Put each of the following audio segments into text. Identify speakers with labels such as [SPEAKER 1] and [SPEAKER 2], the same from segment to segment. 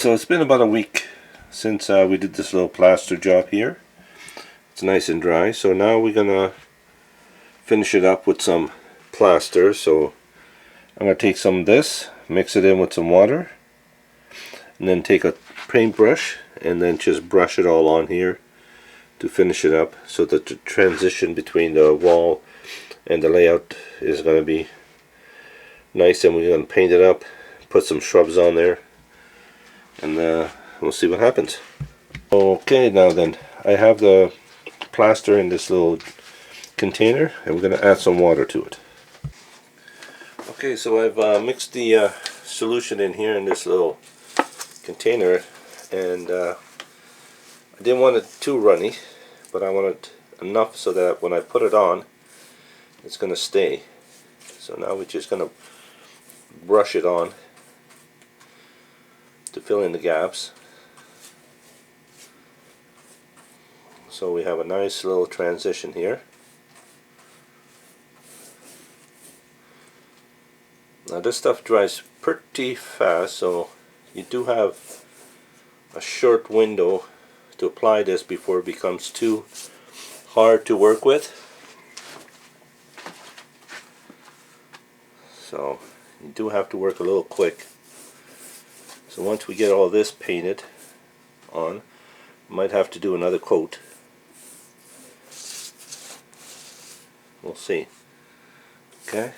[SPEAKER 1] So it's been about a week since we did this little plaster job here. It's nice and dry, so now we're gonna finish it up with some plaster. So I'm gonna take some of this, mix it in with some water, and then take a paintbrush and then just brush it all on here to finish it up, so that the transition between the wall and the layout is going to be nice. And we're going to paint it up, put some shrubs on there, and we'll see what happens. Okay, now then, I have the plaster in this little container, and we're going to add some water to it. Okay, so I've mixed the solution in here in this little container, and I didn't want it too runny, but I want it enough so that when I put it on, it's going to stay. So now we're just going to brush it on to fill in the gaps. So we have a nice little transition here. Now this stuff dries pretty fast, so you do have a short window to apply this before it becomes too hard to work with. So you do have to work a little quick. So once we get all this painted on, might have to do another coat. We'll see. Okay.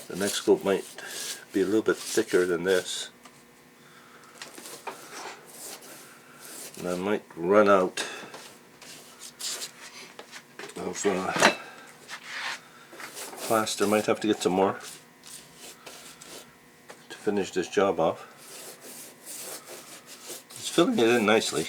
[SPEAKER 1] The next coat might be a little bit thicker than this, and I might run out of plaster. Might have to get some more to finish this job off. It's filling it in nicely.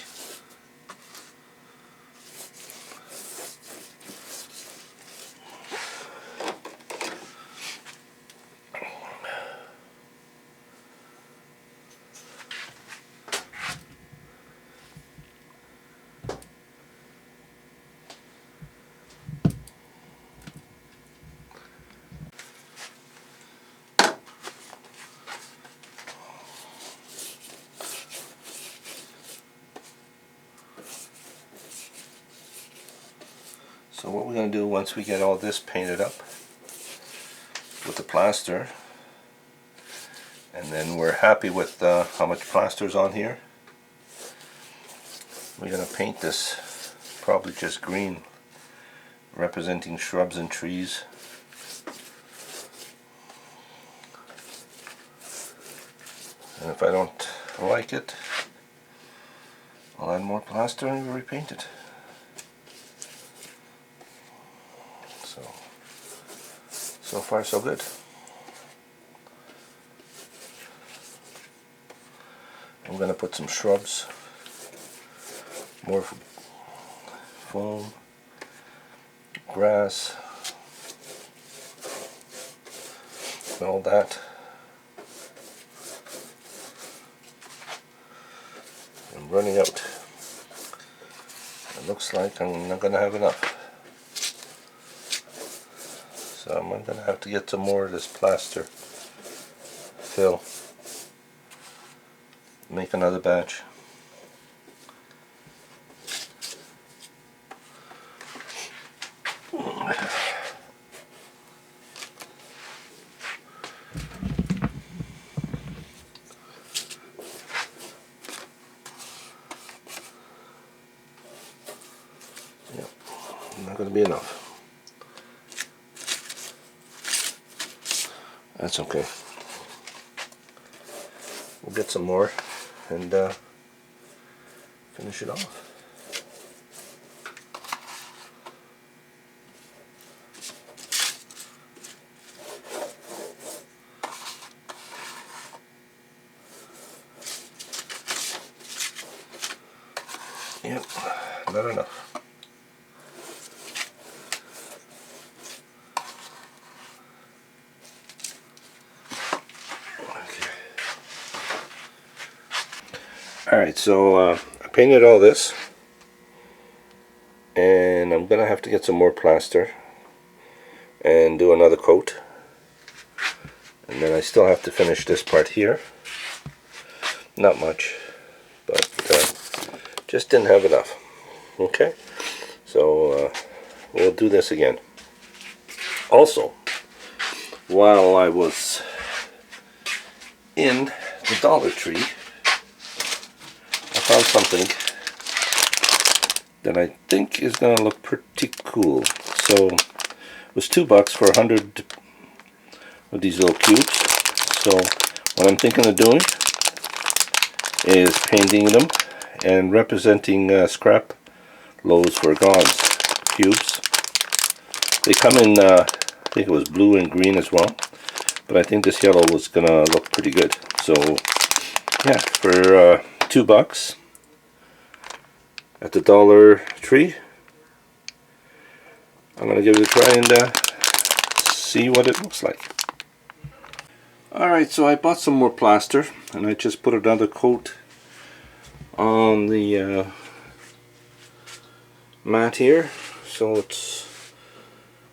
[SPEAKER 1] So what we're going to do once we get all this painted up with the plaster, and then we're happy with how much plaster is on here, we're going to paint this probably just green, representing shrubs and trees. And if I don't like it, I'll add more plaster and repaint it. So far so good. I'm going to put some shrubs, more foam, grass, and all that. I'm running out. It looks like I'm not going to have enough. So I'm going to have to get some more of this plaster fill. Make another batch. Yep, not going to be enough. That's okay. We'll get some more and finish it off. Yep, not enough. Alright, so I painted all this, and I'm gonna have to get some more plaster and do another coat, and then I still have to finish this part here. Not much, but just didn't have enough. Okay, so we'll do this again. Also, while I was in the Dollar Tree, I found something that I think is going to look pretty cool. So it was $2 for 100 of these little cubes. So what I'm thinking of doing is painting them and representing scrap loads for God's cubes. They come in, I think it was blue and green as well, but I think this yellow was going to look pretty good. So yeah, for $2 at the Dollar Tree, I'm going to give it a try and see what it looks like. Alright, so I bought some more plaster and I just put another coat on the mat here, so it's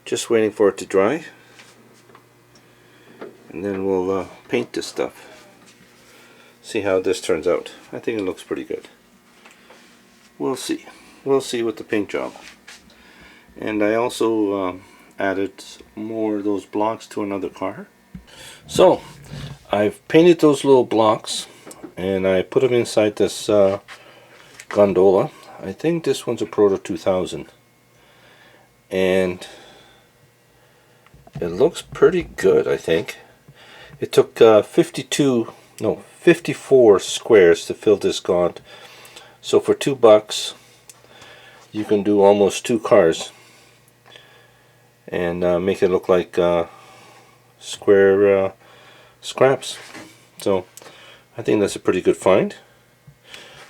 [SPEAKER 1] just waiting for it to dry, and then we'll paint this stuff. See how this turns out. I think it looks pretty good. We'll see. We'll see with the paint job. And I also added more of those blocks to another car. So I've painted those little blocks and I put them inside this gondola. I think this one's a Proto 2000, and it looks pretty good. I think it took 54 squares to fill this gaunt. So for $2 you can do almost 2 cars and make it look like square scraps. So I think that's a pretty good find.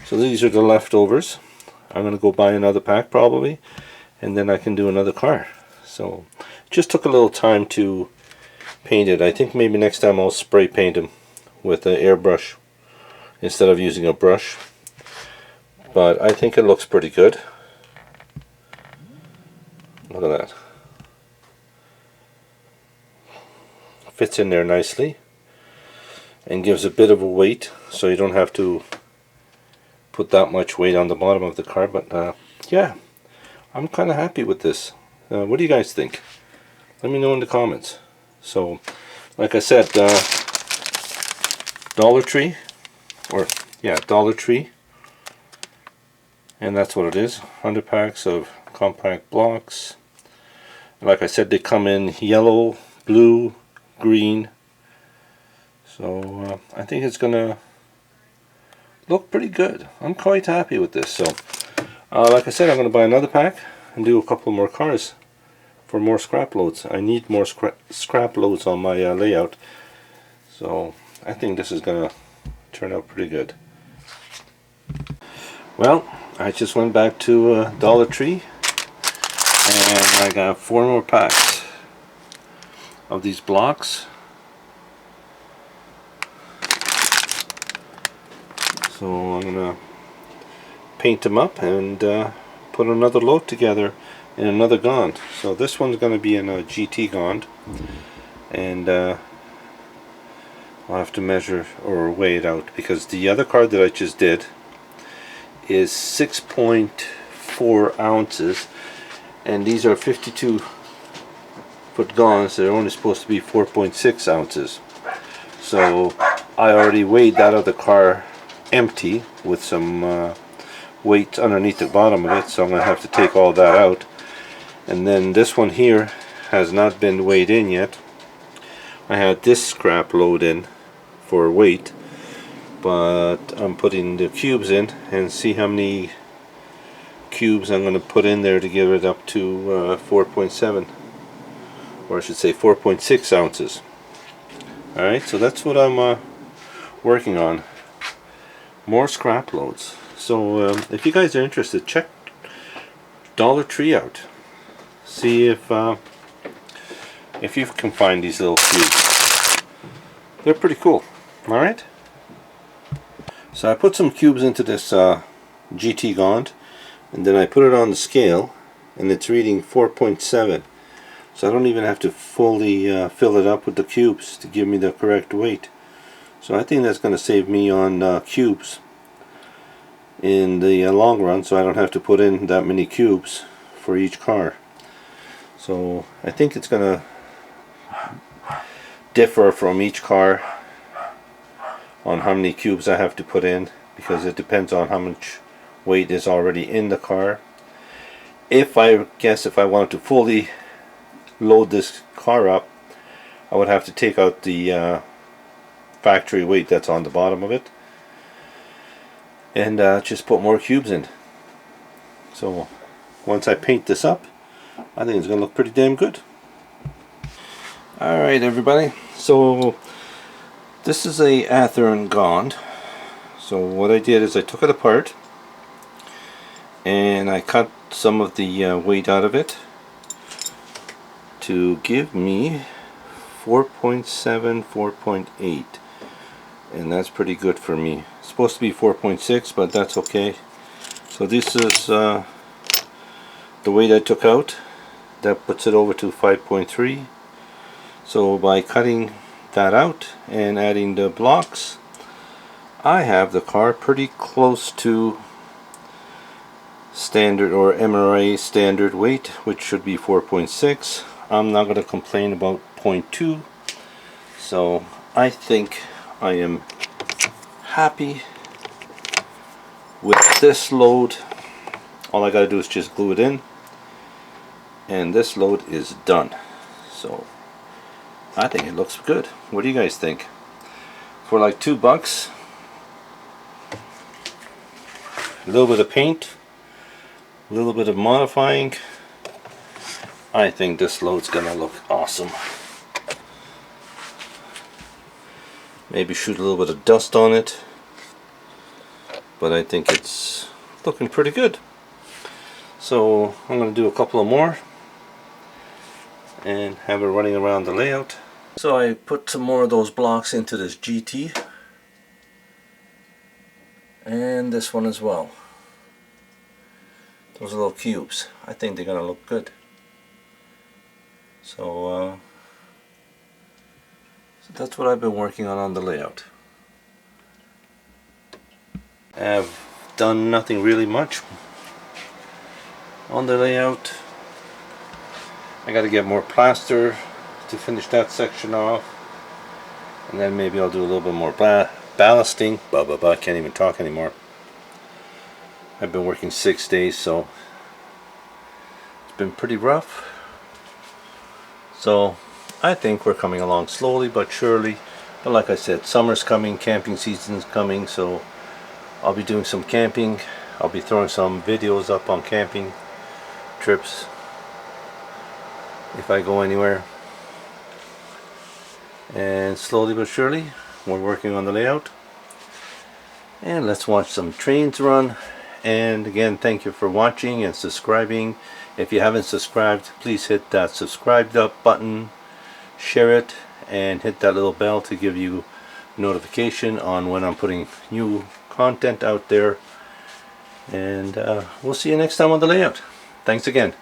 [SPEAKER 1] So these are the leftovers. I'm going to go buy another pack probably, and then I can do another car. So just took a little time to paint it. I think maybe next time I'll spray paint them with an airbrush instead of using a brush. But I think it looks pretty good. Look at that. Fits in there nicely and gives a bit of a weight, so you don't have to put that much weight on the bottom of the car. But yeah, I'm kind of happy with this. What do you guys think? Let me know in the comments. So like I said, Dollar Tree, Dollar Tree, and that's what it is. 100 packs of compact blocks. Like I said, they come in yellow, blue, green. So I think it's gonna look pretty good. I'm quite happy with this. So like I said, I'm gonna buy another pack and do a couple more cars for more scrap loads. I need more scrap loads on my layout. So I think this is gonna turn out pretty good. Well, I just went back to Dollar Tree and I got 4 more packs of these blocks. So I'm gonna paint them up and put another load together in another gond. So this one's gonna be in a GT gond, and I'll have to measure or weigh it out, because the other card that I just did is 6.4 ounces, and these are 52 foot gonds. They're only supposed to be 4.6 ounces. So I already weighed that other car empty with some weight underneath the bottom of it, so I'm going to have to take all that out. And then this one here has not been weighed in yet. I had this scrap load in for weight, but I'm putting the cubes in and see how many cubes I'm going to put in there to give it up to 4.7, or I should say 4.6 ounces. Alright, so that's what I'm working on. More scrap loads. So if you guys are interested, check Dollar Tree out. See if you can find these little cubes. They're pretty cool. Alright? So I put some cubes into this GT Gaunt, and then I put it on the scale, and it's reading 4.7. So I don't even have to fully fill it up with the cubes to give me the correct weight. So I think that's going to save me on cubes in the long run, so I don't have to put in that many cubes for each car. So I think it's going to differ from each car on how many cubes I have to put in, because it depends on how much weight is already in the car. If I wanted to fully load this car up, I would have to take out the factory weight that's on the bottom of it and just put more cubes in. So once I paint this up, I think it's going to look pretty damn good. Alright everybody, so this is a Athearn Gaunt. So what I did is I took it apart and I cut some of the weight out of it to give me 4.7, 4.8, and that's pretty good for me. It's supposed to be 4.6, but that's okay. So this is the weight I took out. That puts it over to 5.3. So by cutting that out and adding the blocks, I have the car pretty close to standard or MRA standard weight, which should be 4.6. I'm not going to complain about 0.2. So I think I am happy with this load. All I got to do is just glue it in, and this load is done. So I think it looks good. What do you guys think? For like $2, a little bit of paint, a little bit of modifying, I think this load's gonna look awesome. Maybe shoot a little bit of dust on it, but I think it's looking pretty good. So I'm gonna do a couple of more and have it running around the layout. So I put some more of those blocks into this GT and this one as well. Those little cubes, I think they're gonna look good. So that's what I've been working on the layout. I've done nothing really much on the layout. I got to get more plaster to finish that section off, and then maybe I'll do a little bit more ballasting. I can't even talk anymore. I've been working 6 days, so it's been pretty rough. So I think we're coming along slowly but surely. But like I said, summer's coming, camping season's coming, so I'll be doing some camping. I'll be throwing some videos up on camping trips if I go anywhere. And slowly but surely we're working on the layout, and let's watch some trains run. And again, thank you for watching and subscribing. If you haven't subscribed, please hit that subscribed up button, share it, and hit that little bell to give you notification on when I'm putting new content out there. And we'll see you next time on the layout. Thanks again.